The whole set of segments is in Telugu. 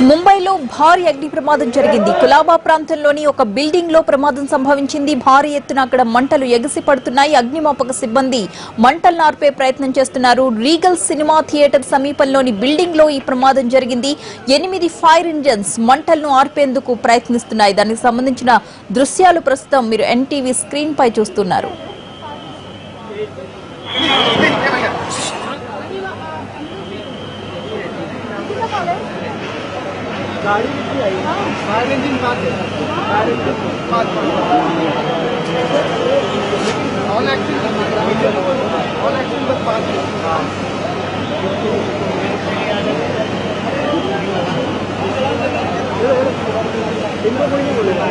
ముంబైలో భారీ అగ్ని ప్రమాదం జరిగింది. కులాబా ప్రాంతంలోని ఒక బిల్డింగ్ లో ప్రమాదం సంభవించింది. భారీ ఎత్తున అక్కడ మంటలు ఎగసి పడుతున్నాయి. అగ్నిమాపక సిబ్బంది మంటలను ఆర్పే ప్రయత్నం చేస్తున్నారు. రీగల్ సినిమా థియేటర్ సమీపంలోని బిల్డింగ్ లో ఈ ప్రమాదం జరిగింది. 8 ఫైర్ ఇంజన్స్ మంటలను ఆర్పేందుకు ప్రయత్నిస్తున్నాయి. దానికి సంబంధించిన దృశ్యాలు ప్రస్తుతం మీరు ఎన్టీవీ స్క్రీన్ పై చూస్తున్నారు. गाड़ी कितनी आई फायर इंजन पास है फायर इंजन पास ऑल एक्शन बस पास है इनको कोई नहीं बोलेगा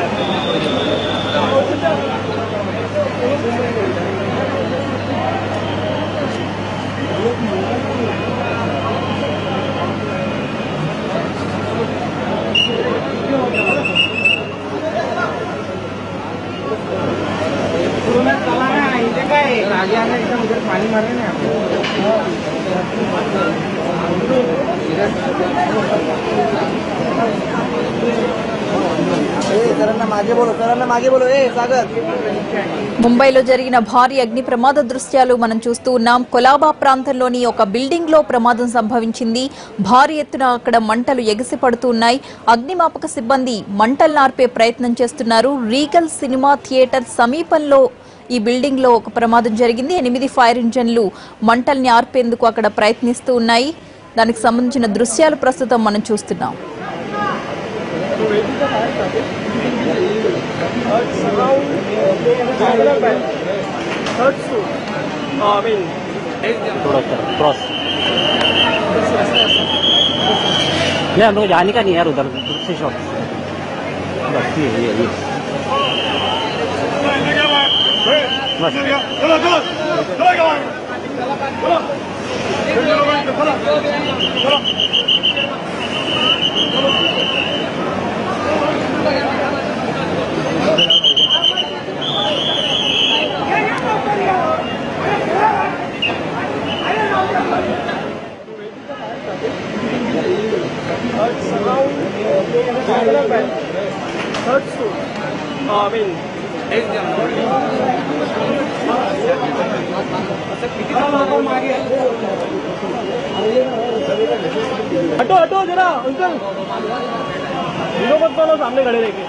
एकदम उधर पानी मारे ना ముంబైలో జరిగిన భారీ అగ్ని ప్రమాద దృశ్యాలు మనం చూస్తూ ఉన్నాం. కొలాబా ప్రాంతంలోని ఒక బిల్డింగ్ లో ప్రమాదం సంభవించింది. భారీ ఎత్తున అక్కడ మంటలు ఎగసి పడుతున్నాయి. అగ్నిమాపక సిబ్బంది మంటలను ఆర్పే ప్రయత్నం చేస్తున్నారు. రీగల్ సినిమా థియేటర్ సమీపంలో ఈ బిల్డింగ్ లో ఒక ప్రమాదం జరిగింది. 8 ఫైర్ ఇంజన్లు మంటల్ని ఆర్పేందుకు అక్కడ ప్రయత్నిస్తూ ఉన్నాయి. దానికి సంబంధించిన దృశ్యాలు ప్రస్తుతం మనం చూస్తున్నాం. हम लोग जाने का नहीं यार उधर दूसरी शॉप बस ये बस हटो हटो जरा अंकल मत बोलो सामने खड़े रहेंगे।